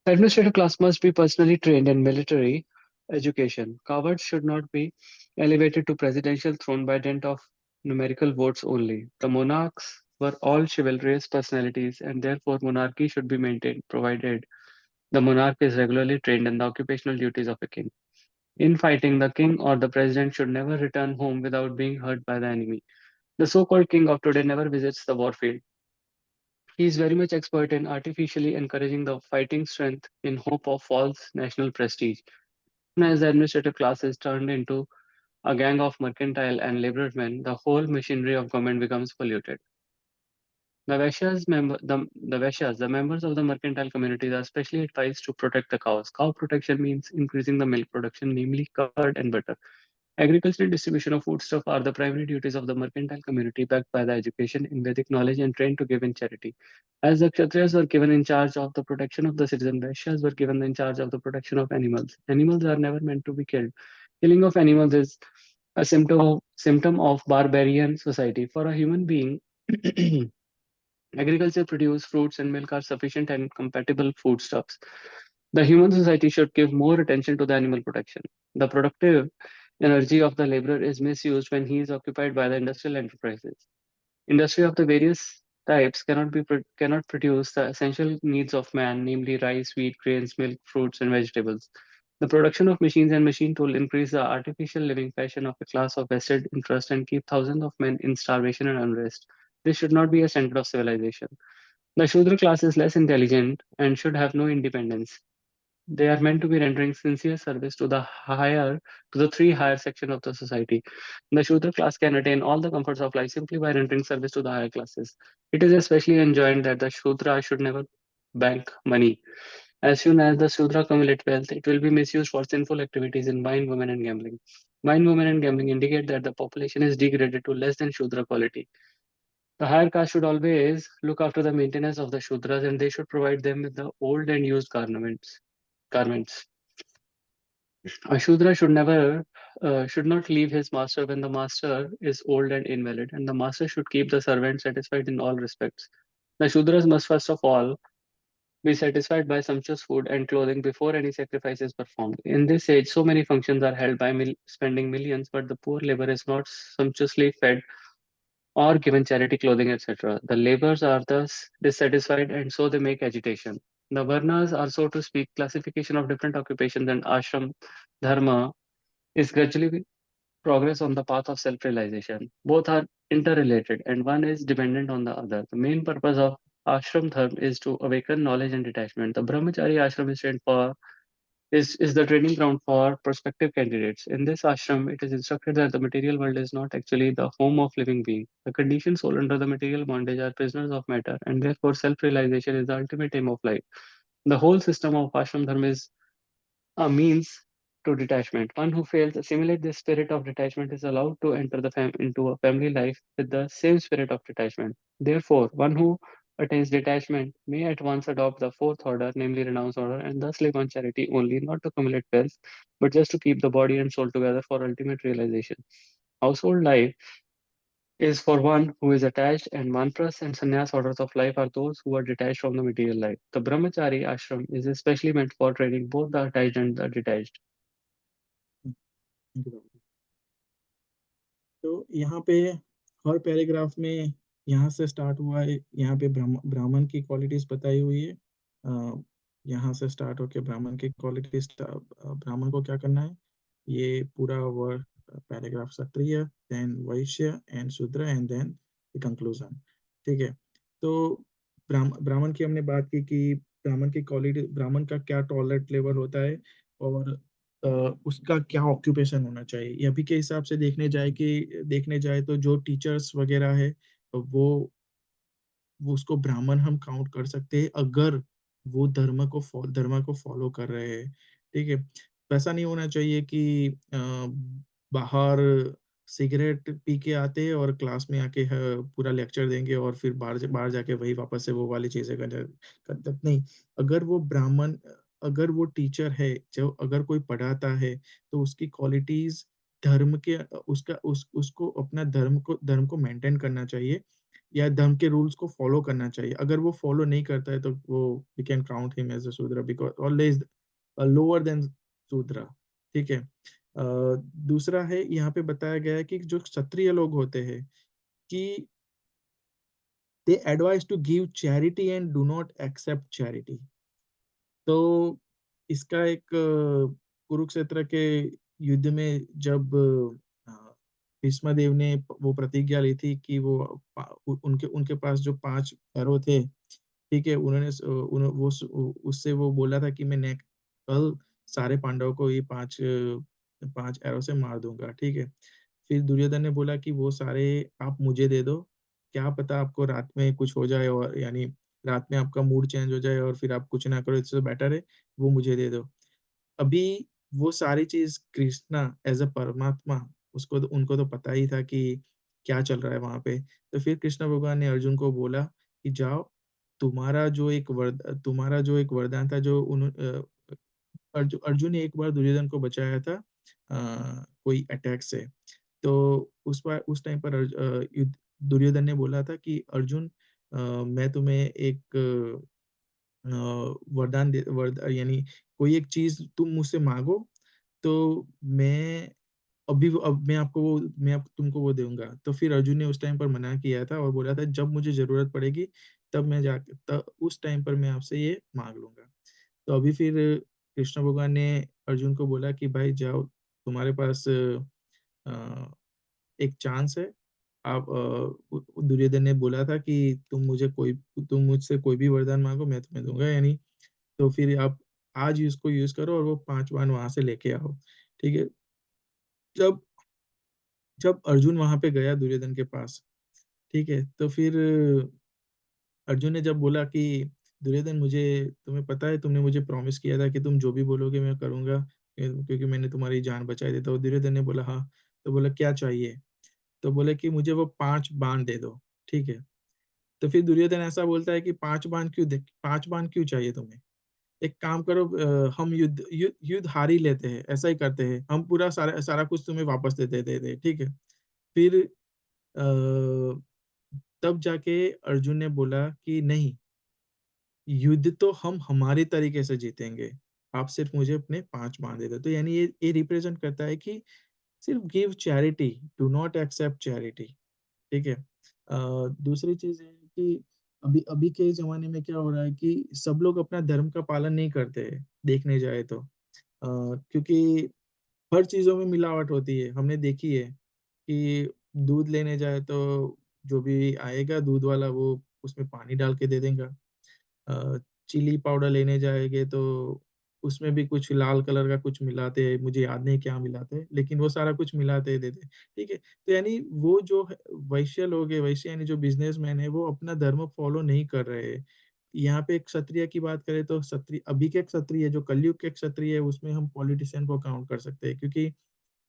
The administrative class must be personally trained in military education. Cowards should not be elevated to presidential throne by dint of numerical votes only. The monarchs were all chivalrous personalities, and therefore monarchy should be maintained, provided The monarch is regularly trained in the occupational duties of a king. In fighting, the king or the president should never return home without being hurt by the enemy. The so-called king of today never visits the warfield. He is very much expert in artificially encouraging the fighting strength in hope of false national prestige. As the administrative class is turned into a gang of mercantile and laborer men, the whole machinery of government becomes polluted. The Vaishyas, the members of the mercantile communities, are specially advised to protect the cows. Cow protection means increasing the milk production, namely curd and butter. Agriculture and distribution of foodstuff are the primary duties of the mercantile community, backed by the education in Vedic knowledge and trained to give in charity. As the Kshatriyas were given in charge of the protection of the citizen, Vaishyas were given in charge of the protection of animals. Animals are never meant to be killed. Killing of animals is a symptom of barbarian society. For a human being, agriculture produce fruits and milk are sufficient and compatible foodstuffs. The human society should give more attention to the animal protection. The productive energy of the laborer is misused when he is occupied by the industrial enterprises. Industry of the various types cannot produce the essential needs of man, namely rice, wheat, grains, milk, fruits, and vegetables. The production of machines and machine tool increase the artificial living fashion of a class of vested interest and keep thousands of men in starvation and unrest. This should not be a center of civilization. The Shudra class is less intelligent and should have no independence. They are meant to be rendering sincere service to the three higher sections of the society. The Shudra class can attain all the comforts of life simply by rendering service to the higher classes. It is especially enjoined that the Shudra should never bank money. As soon as the Shudra accumulate wealth, it will be misused for sinful activities in wine, women, and gambling. Wine, women, and gambling indicate that the population is degraded to less than Shudra quality. The higher caste should always look after the maintenance of the Shudras and they should provide them with the old and used garments. A Shudra should not leave his master when the master is old and invalid, and the master should keep the servant satisfied in all respects. The Shudras must first of all be satisfied by sumptuous food and clothing before any sacrifice is performed. In this age, so many functions are held by spending millions, but the poor laborer is not sumptuously fed or given charity clothing, etc. The laborers are thus dissatisfied and so they make agitation. The Varnas are, so to speak, classification of different occupations, and ashram dharma is gradually progress on the path of self-realization. Both are interrelated and one is dependent on the other. The main purpose of ashram dharma is to awaken knowledge and detachment. The brahmachari ashram is trained for is the training ground for prospective candidates. In this ashram, it is instructed that the material world is not actually the home of living being. The conditioned soul under the material bondage are prisoners of matter, and therefore self-realization is the ultimate aim of life. The whole system of ashram dharma is a means to detachment. One who fails to assimilate this spirit of detachment is allowed to enter into a family life with the same spirit of detachment. Therefore, one who attains detachment may at once adopt the fourth order, namely renounce order, and thus live on charity only, not to accumulate wealth, but just to keep the body and soul together for ultimate realization. Household life is for one who is attached, and manpras and sannyas orders of life are those who are detached from the material life. The brahmachari ashram is especially meant for training both the attached and the detached. Thank you, Babu. तो यहाँ पे हर paragraph में यहाँ से start हुआ है, यहाँ पे ब्राह्मण की क्वालिटीज बताई हुई है। यहाँ से स्टार्ट होके ब्राह्मण की क्वालिटीज, ब्राह्मण को क्या करना है, ये पूरा word paragraph Kshatriya, then Vysya and शूद्र एंड देन द कंक्लूजन। ठीक है, तो ब्राह्मण की हमने बात की कि ब्राह्मण की क्वालिटी, ब्राह्मण का क्या टॉलरेट लेवल होता है और उसका क्या ऑक्यूपेशन होना चाहिए। ये अभी के हिसाब से देखने जाए तो जो टीचर्स वगैरह है वो उसको ब्राह्मण हम काउंट कर सकते हैं अगर वो धर्म को फॉलो कर रहे हैं। ठीक है, वैसा नहीं होना चाहिए कि बाहर सिगरेट पी के आते हैं और क्लास में आके पूरा लेक्चर देंगे और फिर बाहर जाके वही वापस से वो वाली चीजें कर नहीं। अगर वो ब्राह्मण, अगर वो टीचर है, जो अगर कोई पढ़ाता है तो उसकी क्वालिटीज धर्म के उसको अपना धर्म को मेंटेन करना चाहिए या धर्म के रूल्स को फॉलो करना चाहिए। अगर वो फॉलो नहीं करता है तो वो we can count him as a Shudra because always lower than शूद्र। ठीक है, दूसरा है यहाँ पे बताया गया है कि जो क्षत्रिय लोग होते हैं कि they advise to give charity and do not accept charity। तो इसका एक कुरुक्षेत्र के युद्ध में जब अ, भीष्मदेव ने वो प्रतिज्ञा ली थी कि वो उनके उनके पास जो 5 एरो थे, ठीक है? उन्होंने स उन्हो वो स उ उससे वो बोला था कि मैं कल सारे पांडवों को ये 5 एरो से मार दूँगा, ठीक है? फिर दुर्योधन ने बोला कि वो सारे आप मुझे दे दो, क्या पता आपको रात में कुछ हो जाए और यानी रात में आपका मूड चेंज हो जाए और फिर आप कुछ ना करो, इससे बेटर है वो मुझे दे दो। अभी वो सारी चीज़ कृष्णा एज़ अ परमात्मा उनको तो पता ही था कि क्या चल रहा है वहाँ पे। तो फिर कृष्ण भगवान ने अर्जुन को बोला कि जाओ, तुम्हारा जो एक वरदान था जो अर्जुन ने एक बार दुर्योधन को बचाया था कोई अटैक से। तो उस टाइम पर दुर्योधन ने बोला था कि अर्जुन मैं तुम्हें एक वरदान दे वरद यानी कोई एक चीज़ तुम मुझसे माँगो, तो मैं अब मैं अब तुमको वो दूँगा। तो फिर अर्जुन ने उस टाइम पर मना किया था और बोला था जब मुझे ज़रूरत पड़ेगी तब मैं जाके त उस टाइम पर मैं आपसे ये माँग लूँगा। तो अभी फिर कृष्ण भगवान ने अर्जुन को बोला कि भाई जाओ, तुम्हारे पास अ, एक चांस है। आप दुर्योधन ने बोला था कि तुम मुझसे कोई भी वरदान माँगो मैं तुम्हें दूँगा यानी तो फिर आप आज इसको यूज़ करो और वो 5 बाण वहाँ से लेके आओ, ठीक है? जब जब अर्जुन वहाँ पे गया दुर्योधन के पास, ठीक है? तो फिर अर्जुन ने जब बोला कि दुर्योधन मुझे तुम्हें पता है तुमने मुझे प्रॉमिस किया था कि तुम जो भी बोलोगे मैं करूँगा क्योंकि मैंने तुम्हारी जान बचाई थी। तो दुर्योधन ने बोला हाँ, तो बोला क्या चाहिए? तो बोले कि मुझे वो 5 बाण दे दो, ठीक है? तो फिर दुर्योधन ऐसा बोलता है कि 5 बाण क्यों चाहिए तुम्हें? एक काम करो हम युद्ध हार ही लेते हैं, ऐसा ही करते हैं। हम पूरा सारा सारा कुछ तुम्हें वापस दे दे देते हैं, ठीक है? फिर तब जाके अर्जुन ने बोला कि नहीं, युद्ध तो हम हमारे तरीके से जीतेंगे। आप सिर्फ़ मुझे अपने 5 बाण दे दो। तो यानी ये रिप्रेज़ेंट करता है कि सिर्फ give charity, do not accept charity, ठीक है? दूसरी चीज़ ये है कि अभी अभी के ज़माने में क्या हो रहा है कि सब लोग अपना धर्म का पालन नहीं करते हैं, देखने जाए तो। क्योंकि हर चीज़ों में मिलावट होती है, हमने देखी है कि दूध लेने जाए तो जो भी आएगा दूध वाला वो उसमें पानी डाल के दे देगा। अ, चिली पाउडर लेने जाएँगे तो उसमें भी कुछ लाल कलर का कुछ मिलाते हैं, मुझे याद नहीं क्या मिलाते हैं, लेकिन वो सारा कुछ मिलाते देते हैं, ठीक है? तो यानी वो जो है वैश्य लोग हैं, वैश्य यानी जो बिज़नेसमैन है, वो अपना धर्म फ़ॉलो नहीं कर रहे हैं। यहाँ पे एक क्षत्रिय की बात करें तो क्षत्रिय अभी के क्षत्रिय जो कलयुग के क्षत्रिय है, उसमें हम पॉलिटिशियन को काउंट कर सकते हैं क्योंकि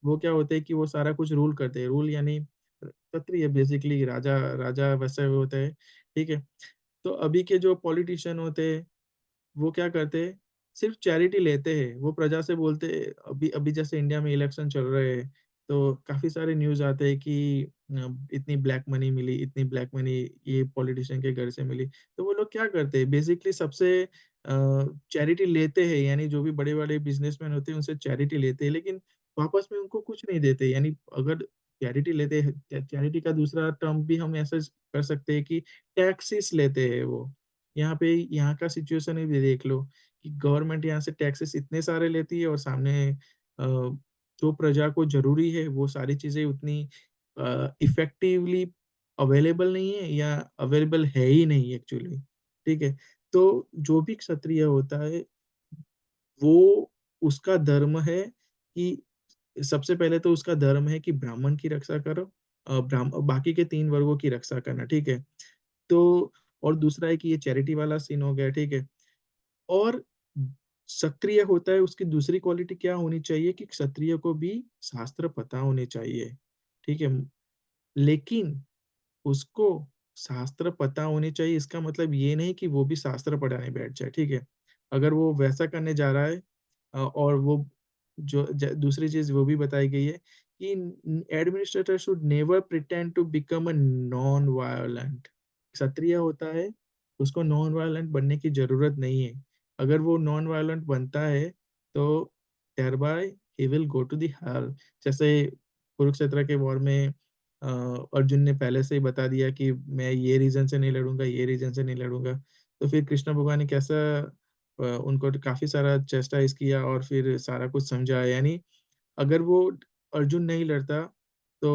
वो क्या होते हैं कि वो सारा कुछ रूल करते हैं। रूल यानी क्षत्रिय बेसिकली राजा राजा वैसे होते हैं, ठीक है? तो अभी के जो पॉलिटिशियन होते हैं वो क्या करते हैं, सिर्फ़ चैरिटी लेते हैं। वो प्रजा से बोलते अभी अभी जैसे इंडिया में इलेक्शन चल रहे हैं, तो काफ़ी सारे न्यूज़ आते हैं कि इतनी ब्लैक मनी मिली, इतनी ब्लैक मनी ये पॉलिटिशियन के घर से मिली। तो वो लोग क्या करते हैं, बेसिकली सबसे चैरिटी लेते हैं, यानी जो भी बड़े-बड़े बिज़नेसमैन होते हैं, उनसे चैरिटी लेते हैं, लेकिन वापस में उनको कुछ नहीं देते। यानी अगर चैरिटी लेते हैं चैरिटी का दूसरा टर्म भी हम ऐसा कर सकते हैं कि टैक्सेस लेते हैं वो। यहाँ का सिचुएशन ही देख लो कि गवर्नमेंट यहाँ से टैक्सेस इतने सारे लेती है और सामने जो प्रजा को ज़रूरी है वो सारी चीज़ें उतनी इफ़ेक्टिवली अवेलेबल नहीं है या अवेलेबल है ही नहीं एक्चुअली, ठीक है? तो जो भी क्षत्रिय होता है, वो उसका धर्म है कि सबसे पहले तो उसका धर्म है कि ब्राह्मण की रक्षा करो बाकी के 3 वर्गों की रक्षा करना, ठीक है? तो और दूसरा है कि ये चैरिटी वाला सीन हो गया, ठीक है? और क्षत्रिय होता है, उसकी दूसरी क्वालिटी क्या होनी चाहिए कि क्षत्रिय को भी शास्त्र पता होने चाहिए, ठीक है? लेकिन उसको शास्त्र पता होने चाहिए, इसका मतलब ये नहीं कि वो भी शास्त्र पढ़ाने बैठ जाए, ठीक है? अगर वो वैसा करने जा रहा है और वो जो दूसरी चीज़ वो भी बताई गई है कि administrator should never pretend to become a non violent. क्षत्रिय होता है, उसको नॉन वायलेंट बनने की ज़रूरत नहीं है। अगर वो नॉन वायलेंट बनता है, तो thereby he will go to the hell. जैसे कुरुक्षेत्र के वॉर में अ, अर्जुन ने पहले से ही बता दिया कि मैं ये रीज़न से नहीं लड़ूँगा, ये रीज़न से नहीं लड़ूँगा। तो फिर कृष्ण भगवान ने कैसा उनको काफी सारा चेस्टाइज किया और फिर सारा कुछ समझाया। यानी अगर वो अर्जुन नहीं लड़ता तो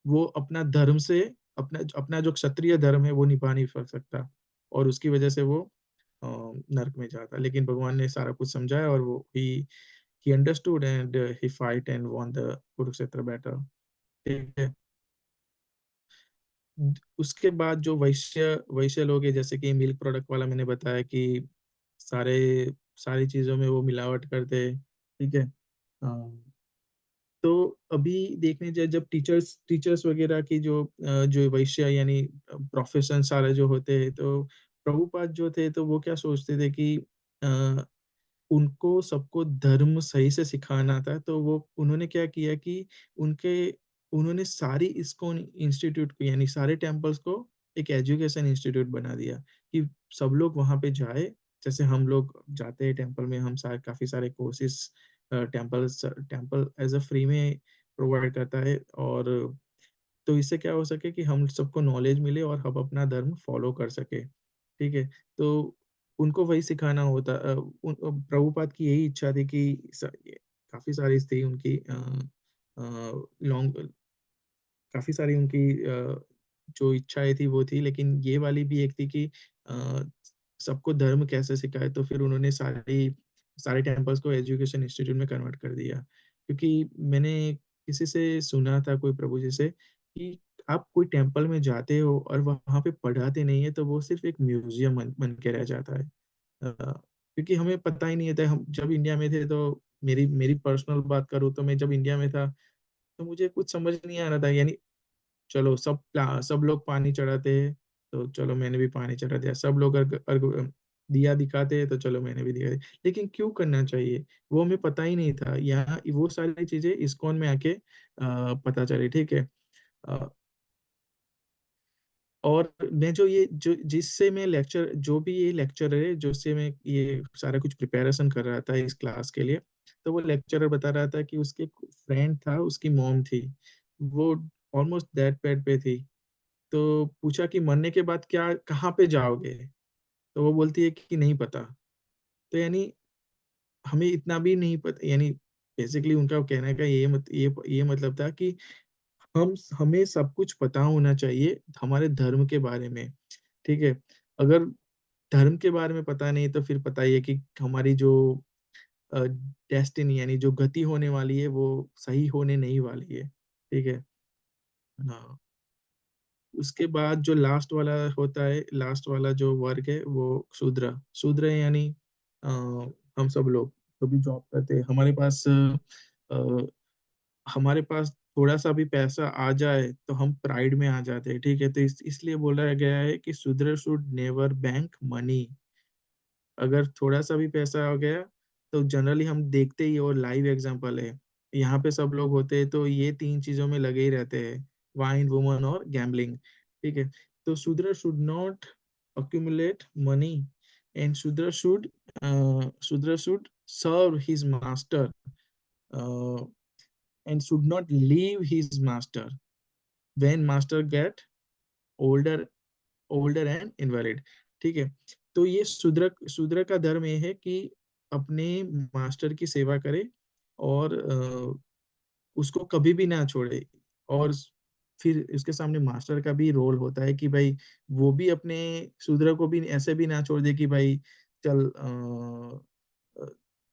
वो अपना धर्म से अपना अपना जो क्षत्रिय धर्म है वो निभा नहीं सकता, और उसकी वजह से वो नर्क में जाता। लेकिन भगवान ने सारा कुछ समझाया और वो he understood and he fight and won the Kurukshetra battle. ठीक है। उसके बाद जो वैश्य वैश्य लोग हैं, जैसे कि मिल्क प्रोडक्ट वाला मैंने बताया कि सारे सारी चीजों में वो मिलावट करते हैं। ठीक है। तो अभी देखने जाए, जब टीचर्स टीचर्स वगैरह की जो वैश्य यानी प्रोफेशन सारे जो होते हैं, तो प्रभुपाद जो थे तो वो क्या सोचते थे कि अ, उनको सबको धर्म सही से सिखाना था। तो वो उन्होंने क्या किया कि उनके उन्होंने सारी इस्कॉन इंस्टीट्यूट को यानी सारे टेम्पल्स को एक एजुकेशन इंस्टीट्यूट बना दिया कि सब लोग वहाँ पे जाए। जैसे हम लोग जाते हैं टेम्पल में, हम सारे काफी सारे courses temple as a free में प्रोवाइड करता है। और तो इससे क्या हो सके कि हम सबको नॉलेज मिले और हम अपना धर्म फॉलो कर सके। ठीक है। तो उनको वही सिखाना होता। प्रभुपाद की यही इच्छा थी कि काफी सारी थी उनकी लॉन्ग काफी सारी उनकी जो इच्छाएं थी वो थी, लेकिन ये वाली भी एक थी कि अ, सबको धर्म कैसे सिखाए। तो फिर उन्होंने सारे टेम्पल्स को एजुकेशन इंस्टीट्यूट में कन्वर्ट कर दिया। क्योंकि मैंने किसी से सुना था, कोई प्रभु जी से, कि आप कोई टेम्पल में जाते हो और वहां पे पढ़ाते नहीं है तो वो सिर्फ एक म्यूजियम बन के रह जाता है। क्योंकि हमें पता ही नहीं था। हम जब इंडिया में थे तो मेरी मेरी पर्सनल बात करूँ तो मैं जब इंडिया में था तो मुझे कुछ समझ नहीं आ रहा था। यानी चलो सब लोग पानी चढ़ाते हैं तो चलो मैंने भी पानी चढ़ा दिया। सब लोग दिया दिखाते हैं तो चलो मैंने भी दिया। लेकिन क्यों करना चाहिए वो हमें पता ही नहीं था। यहाँ वो सारी चीजें इस्कॉन में आके पता चली। ठीक है। अ, और मैं जो जिससे मैं लेक्चर जो भी ये लेक्चर है जो से मैं ये सारा कुछ प्रिपरेशन कर रहा था इस क्लास के लिए, तो वो लेक्चरर बता रहा था कि उसके फ्रेंड था, उसकी मॉम थी, वो ऑलमोस्ट डेथ बेड पे थी। तो पूछा कि मरने के बाद क्या कहाँ पे जाओगे, तो वो बोलती है कि नहीं पता। तो यानी हमें इतना भी नहीं पता। यानी बेसिकली उनका कहने का ये मतलब था कि हमें सब कुछ पता होना चाहिए हमारे धर्म के बारे में। ठीक है। अगर धर्म के बारे में पता नहीं तो फिर पता ही है कि हमारी जो डेस्टिनी यानी जो गति होने वाली है वो सही होने नहीं वाली है। ठीक है। हाँ। उसके बाद जो लास्ट वाला होता है, लास्ट वाला जो वर्ग है वो शूद्र शूद्र है। यानी हम सब लोग जो भी जॉब करते हैं, हमारे पास थोड़ा सा भी पैसा आ जाए तो हम प्राइड में आ जाते हैं। ठीक है। तो इसलिए बोला गया है कि शूद्र शुड नेवर बैंक मनी। अगर थोड़ा सा भी पैसा आ गया तो जनरली हम देखते ही, और लाइव एग्जांपल है, यहाँ पे सब लोग होते हैं तो ये तीन चीजों में लगे ही रहते हैं, वाइन, वुमन और गैम्बलिंग। ठीक है। तो शूद्र should not accumulate money, and shudra should serve his master, uh, and should not leave his master when master get older and invalid। ठीक है। तो ये शूद्र शूद्र का धर्म ये है कि अपने मास्टर की सेवा करे और उसको कभी भी ना छोड़े। और फिर उसके सामने मास्टर का भी रोल होता है कि भाई वो भी अपने शूद्र को भी ऐसे भी ना छोड़ दे कि भाई चल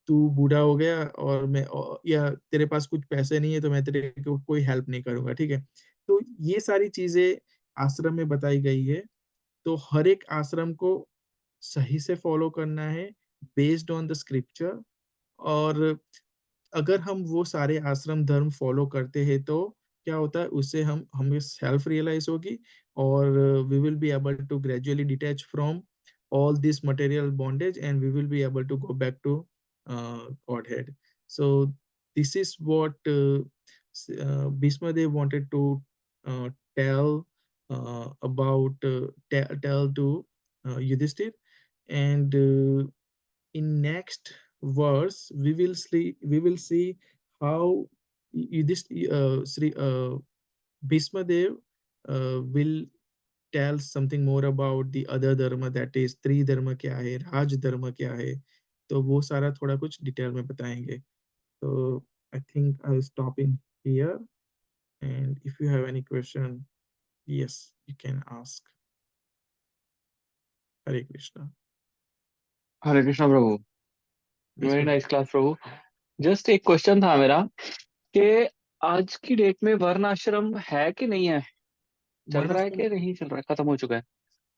तू बूढ़ा हो गया और या तेरे पास कुछ पैसे नहीं है तो मैं तेरे को कोई हेल्प नहीं करूंगा। ठीक है। तो ये सारी चीजें आश्रम में बताई गई है। तो हर एक आश्रम को सही से फॉलो करना है बेस्ड ऑन द स्क्रिप्चर। और अगर हम वो सारे आश्रम धर्म फॉलो करते हैं तो क्या होता है, उससे हम हमें सेल्फ रियलाइज होगी, और we will be able to gradually detach from all this material bondage, and we will be able to go back to Godhead. So this is what Bhishma Dev wanted to tell tell to Yudhishthir. And in next verse we will see how Sri Bhishma Dev will tells something more about the other dharma, that is त्रिधर्म क्या है, राज धर्म क्या है, तो वो सारा थोड़ा कुछ डिटेल में बताएंगे. So I think I'll stop in here, and if you have any question, yes, you can ask. Hare Krishna. Hare Krishna Prabhu. Yes, very sir. Nice class Prabhu. Just एक क्वेश्चन था मेरा कि आज की डेट में वर्ण आश्रम है कि नहीं है, चल रहा है वर्णाश्रम कि नहीं चल रहा है, खत्म हो चुका है?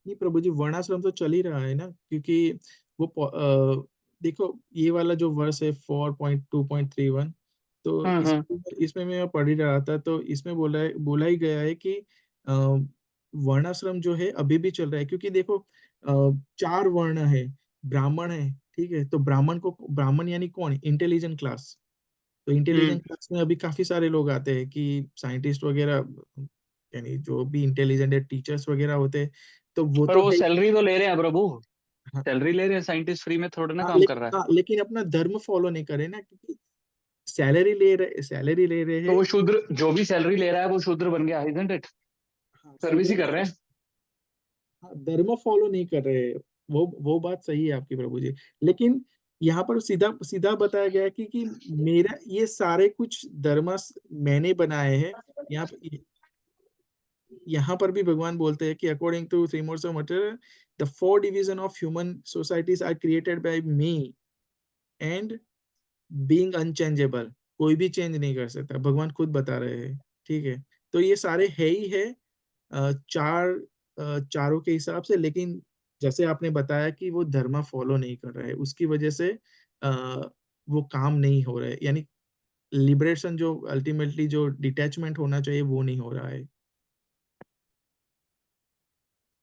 नहीं प्रभु जी, वर्णाश्रम तो चल ही रहा है ना, क्योंकि वो देखो ये वाला जो वर्ष है 4.2.31, तो हाँ हाँ. इसमें मैं पढ़ ही रहा था, तो इसमें बोला ही गया है कि वर्णाश्रम जो है अभी भी चल रहा है, क्योंकि देखो 4 वर्ण है, ब्राह्मण है, ठीक है, तो ब्राह्मण यानी कौन, इंटेलिजेंट क्लास. तो हम्म. इंटेलिजेंट क्लास में अभी काफी सारे लोग आते हैं कि साइंटिस्ट वगैरह, यानी जो भी इंटेलिजेंट है, टीचर्स वगैरह होते हैं, तो वो पर तो वो है. सैलरी तो ले रहे हैं प्रभु, हाँ, सैलरी ले रहे हैं. साइंटिस्ट फ्री में थोड़ा ना हाँ, काम कर रहा है. लेकिन अपना धर्म फॉलो नहीं करे ना, क्योंकि सैलरी ले रहे तो हैं. वो शूद्र, जो भी सैलरी ले रहा है वो शूद्र बन गया, इजंट इट? हाँ, सर्विस ही कर रहे हैं. हाँ, धर्म फॉलो नहीं कर रहे हैं. वो बात सही है आपकी प्रभु जी, लेकिन यहाँ पर सीधा सीधा बताया गया है कि मेरा ये सारे कुछ धर्म मैंने बनाए हैं. यहाँ पर भी भगवान बोलते हैं कि according to three modes of matter, the 4 division of human societies are created by me, and being unchangeable, कोई भी चेंज नहीं कर सकता, भगवान खुद बता रहे हैं. ठीक है, तो ये सारे है ही है, चार चारों के हिसाब से, लेकिन जैसे आपने बताया कि वो धर्म फॉलो नहीं कर रहा है, उसकी वजह से अ, वो काम नहीं हो रहा है, यानी लिबरेशन जो अल्टीमेटली जो डिटैचमेंट होना चाहिए वो नहीं हो रहा है.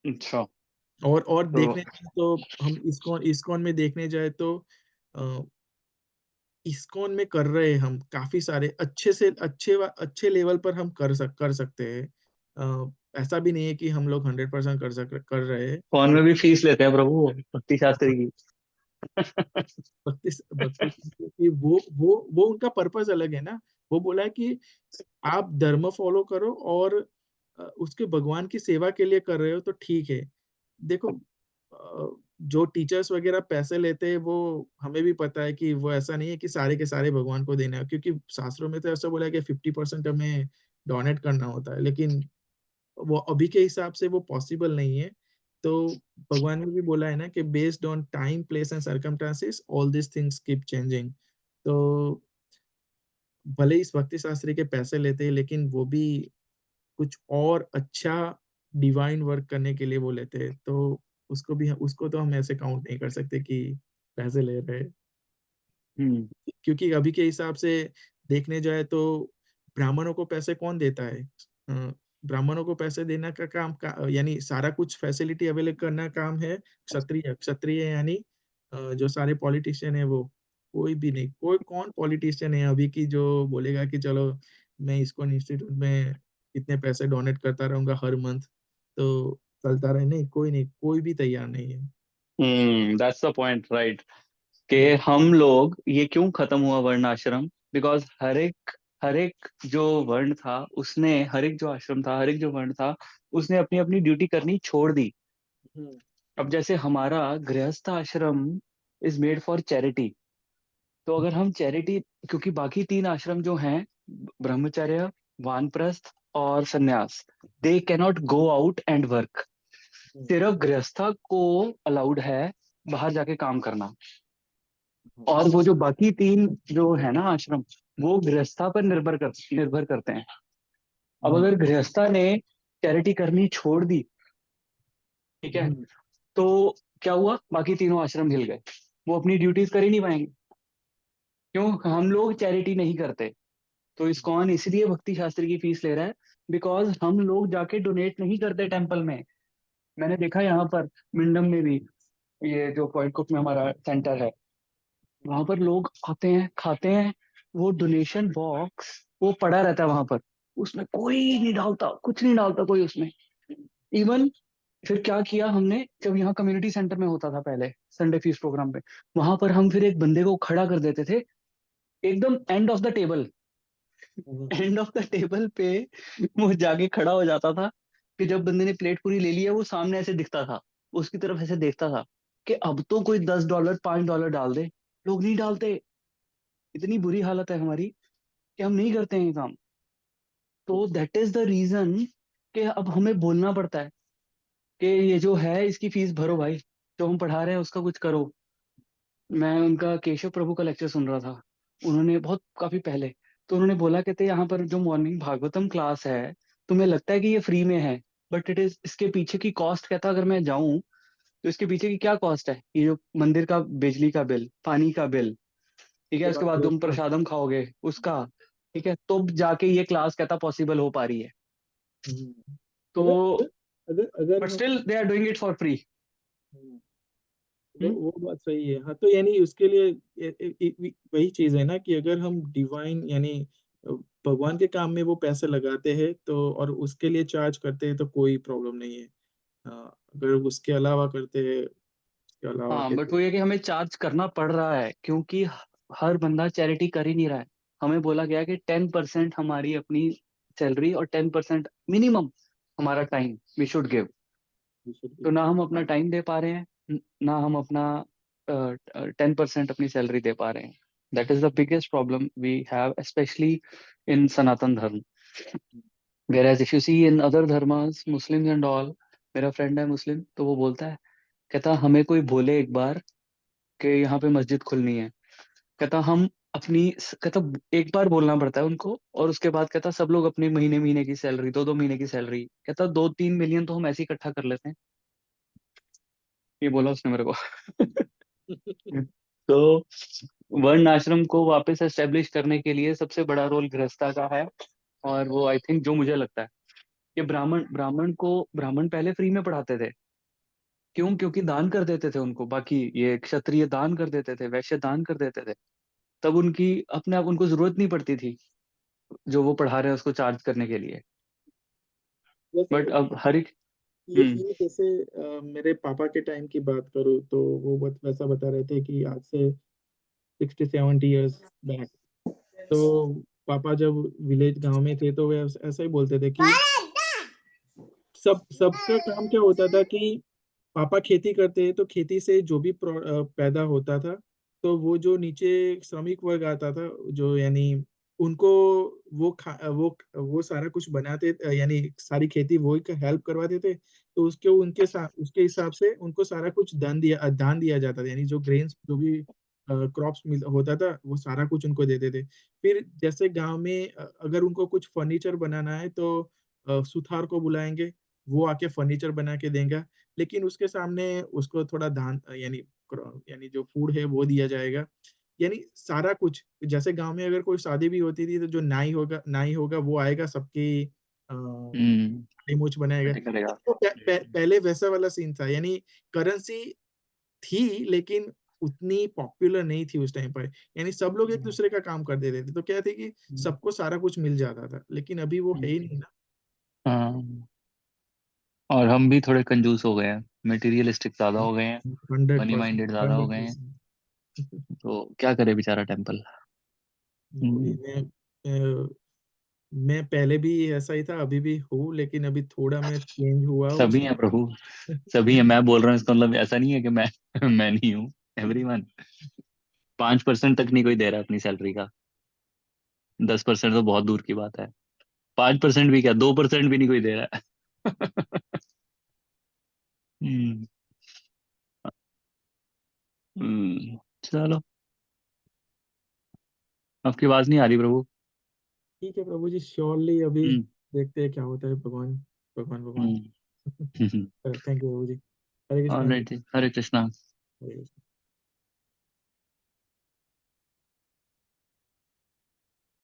अच्छा. और तो देखने जाए तो हम इस्कॉन इस्कॉन में देखने जाए तो अ, इस्कॉन में कर रहे हैं हम काफी सारे अच्छे से अच्छे लेवल पर हम कर सकते हैं. ऐसा भी नहीं है कि हम लोग 100% कर रहे हैं. कौन में भी फीस लेते हैं प्रभु भक्ति शास्त्री की. भक्ति की वो उनका पर्पस अलग है ना. वो बोला है कि आप धर्म फॉलो करो, और उसके भगवान की सेवा के लिए कर रहे हो तो ठीक है. देखो जो टीचर्स वगैरह पैसे लेते हैं, वो हमें भी पता है कि वो ऐसा नहीं है कि सारे के सारे भगवान को देना है, क्योंकि शास्त्रों में तो ऐसा बोला है कि 50% हमें डोनेट करना होता है, लेकिन वो अभी के हिसाब से वो पॉसिबल नहीं है. तो भगवान ने भी बोला है ना कि based on time, place and circumstances, all this things keep changing. तो भले इस भक्ति शास्त्री के पैसे लेते हैं, लेकिन वो भी कुछ और अच्छा डिवाइन वर्क करने के लिए वो लेते हैं, तो उसको तो हम ऐसे काउंट नहीं कर सकते कि पैसे ले रहे हैं. हम्म. क्योंकि अभी के हिसाब से देखने जाए तो ब्राह्मणों को पैसे कौन देता है? ब्राह्मणों को पैसे देना का यानी सारा कुछ फैसिलिटी अवेलेबल करना काम है क्षत्रिय. क्षत्रिय यानी जो सारे पॉलिटिशियन है, वो कोई भी नहीं. कौन पॉलिटिशियन है अभी की जो बोलेगा कि चलो मैं इसको इंस्टीट्यूट में इतने पैसे डोनेट करता रहूंगा हर मंथ, तो चलता रहे. नहीं, कोई नहीं, कोई भी तैयार नहीं है. That's the point, right. कि हम्म, हम लोग ये क्यों खत्म हुआ वर्ण आश्रम? बिकॉज हर एक जो वर्ण था उसने, हर एक जो आश्रम था, हर एक जो वर्ण था, उसने अपनी अपनी ड्यूटी करनी छोड़ दी. हम्म, अब जैसे हमारा गृहस्थ आश्रम इज मेड फॉर चैरिटी. तो अगर हम चैरिटी, क्योंकि बाकी तीन आश्रम जो हैं, ब्रह्मचर्य, वानप्रस्थ और सन्यास, they cannot go out and work. Hmm, सिर्फ गृहस्था को अलाउड है बाहर जाके काम करना. और वो जो बाकी तीन जो है ना आश्रम, वो गृहस्था पर निर्भर करते हैं. अब हम्म, अगर गृहस्था ने चैरिटी करनी छोड़ दी, ठीक है, हम्म, तो क्या हुआ? बाकी तीनों आश्रम हिल गए. वो अपनी ड्यूटीज कर ही नहीं पाएंगे. क्यों? हम लोग चैरिटी नहीं करते. तो इस्कॉन इसलिए भक्ति शास्त्री की फीस ले रहा है, बिकॉज हम लोग जाके डोनेट नहीं करते टेम्पल में. मैंने देखा यहाँ पर मिंडम में भी, ये जो पॉइंट कुक में हमारा सेंटर है, वहां पर लोग आते हैं, खाते हैं. वो डोनेशन बॉक्स वो पड़ा रहता है वहां पर, उसमें कोई नहीं डालता, कुछ नहीं डालता कोई उसमें. इवन फिर क्या किया हमने, जब यहाँ कम्युनिटी सेंटर में होता था पहले संडे फीस प्रोग्राम पे, वहां पर हम फिर एक बंदे को खड़ा कर देते थे एकदम end of the table. Hmm, end of the table पे वो जाके खड़ा हो जाता था. कि जब बंदे ने प्लेट पूरी ले ली है, वो सामने ऐसे दिखता था, वो उसकी तरफ ऐसे देखता था कि अब तो कोई $10 $5 डाल दे। लोग नहीं डालते। इतनी बुरी हालत है हमारी कि हम नहीं करते हैं ये काम। तो दैट इज द रीजन कि अब हमें बोलना पड़ता है कि ये जो है इसकी फीस भरो भाई, जो हम पढ़ा रहे हैं उसका कुछ करो। मैं उनका केशव प्रभु का लेक्चर सुन रहा था, उन्होंने बहुत काफी पहले, तो उन्होंने बोला, कहते यहाँ पर जो मॉर्निंग भागवतम क्लास है, तुम्हें लगता है कि ये फ्री में है, बट इट इज, इसके पीछे की कॉस्ट, कहता अगर मैं जाऊं तो इसके पीछे की क्या कॉस्ट है, ये जो मंदिर का बिजली का बिल, पानी का बिल, ठीक है, उसके उसके बाद बाद तुम ब्रेकफास्ट। प्रसादम खाओगे उसका, ठीक है, तो जाके ये क्लास कहता पॉसिबल हो पा रही है। तो अगर अगर अगर अगर बट हम still they are doing it for free. Hmm, वो बात सही है। हाँ, तो यानी उसके लिए वही चीज है ना कि अगर हम डिवाइन यानी भगवान के काम में वो पैसे लगाते हैं तो, और उसके लिए चार्ज करते हैं तो कोई प्रॉब्लम नहीं है। अगर उसके अलावा करते हैं, उसके अलावा हाँ, बट कहते वो हैं। ये कि हमें चार्ज करना पड़ रहा है, क्योंकि हर बंदा चैरिटी कर ही नहीं रहा है। हमें बोला गया कि 10% हमारी अपनी सैलरी और 10% मिनिमम हमारा टाइम वी शुड गिव। we should तो be- ना हम अपना टाइम दे पा रहे हैं, ना हम अपना 10% अपनी सैलरी दे पा रहे हैं। That is the biggest problem we have, specially in Sanatan Dharma. Whereas if you see in other dharmas, Muslims and all, मेरा फ्रेंड है मुस्लिम, तो वो बोलता है, कहता हमें कोई बोले एक बार कि यहाँ पे मस्जिद खुलनी है, कहता हम अपनी, कहता एक बार बोलना पड़ता है उनको, और उसके बाद कहता सब लोग अपने महीने महीने की सैलरी, 2-2 महीने की सैलरी, कहता 2-3 मिलियन तो हम ऐसे ही इकट्ठा कर लेते हैं। ये बोला उसने मेरे को। तो वर्ण आश्रम को वापस एस्टेब्लिश करने के लिए सबसे बड़ा रोल गृहस्था का है। और वो आई थिंक, जो मुझे लगता है कि ब्राह्मण पहले फ्री में पढ़ाते थे। क्यों? क्योंकि दान कर देते थे उनको, बाकी ये क्षत्रिय दान कर देते थे, वैश्य दान कर देते थे, तब उनकी अपने आप उनको जरूरत नहीं पड़ती थी जो वो पढ़ा रहे हैं उसको चार्ज करने के लिए। जैसे बट अब हर एक। ये जैसे मेरे पापा के टाइम की बात करूँ तो वो वैसा बता रहे थे कि आज से 60-70 इयर्स बैक, तो पापा जब विलेज गांव में थे तो वे ऐसा ही बोलते थे कि सबका काम क्या होता था कि पापा खेती करते हैं तो खेती से जो भी पैदा होता था, तो वो जो नीचे श्रमिक वर्ग आता था, जो यानी उनको वो सारा कुछ बनाते, यानी सारी खेती वो ही हेल्प करवाते थे, तो उसके हिसाब से उनको सारा कुछ दान दिया जाता था, यानी जो ग्रेन्स जो भी क्रॉप्स मिल होता था वो सारा कुछ उनको देते थे। फिर जैसे गांव में अगर उनको कुछ फर्नीचर बनाना है तो सुथार को बुलाएंगे, वो आके फर्नीचर बना के देंगे, लेकिन उसके सामने उसको थोड़ा दान यानी जो फूड है वो दिया जाएगा। यानी सारा कुछ, जैसे गांव में अगर कोई शादी भी होती थी तो जो नाई होगा वो आएगा, सबकी हम्म। मूछ बनाएगा। करेगा। तो पहले वैसा वाला सीन था, यानी करेंसी थी लेकिन उतनी पॉपुलर नहीं थी उस टाइम पर, यानी सब लोग एक दूसरे का काम कर देते थे, तो क्या थे कि सबको सारा कुछ मिल जाता था, लेकिन अभी वो है ही नहीं ना। हाँ, और हम भी थोड़े कंजूस हो गए हैं, मटेरियलिस्टिक ज्यादा हो गए हैं, हंड्रेड मनी परसेंट माइंडेड ज्यादा हो हंड्रेड गए हैं। परसेंट तो क्या करे बेचारा टेम्पल। वही मैं पहले भी ऐसा ही था, अभी भी हूँ, लेकिन अभी थोड़ा मैं चेंज हुआ हूँ। सभी हैं प्रभु, सभी हैं। मैं बोल रहा हूँ, इसका मतलब ऐसा नहीं है कि मैं मैं नहीं हूँ। एवरीवन। 5% तक नहीं कोई दे रहा अपनी सैलरी का। 10% तो बहुत दूर की बात है। 5% भी क्या, 2% भी नहीं कोई दे रहा है। हम्म। चलो, आपकी आवाज नहीं आ रही प्रभु। ठीक है प्रभु जी, श्योरली अभी हम्म। देखते हैं क्या होता है। भगवान भगवान भगवान। Hmm. Thank you Prabhu ji. Hare Krishna ji. Alright ji, Hare Krishna. Hare Krishna.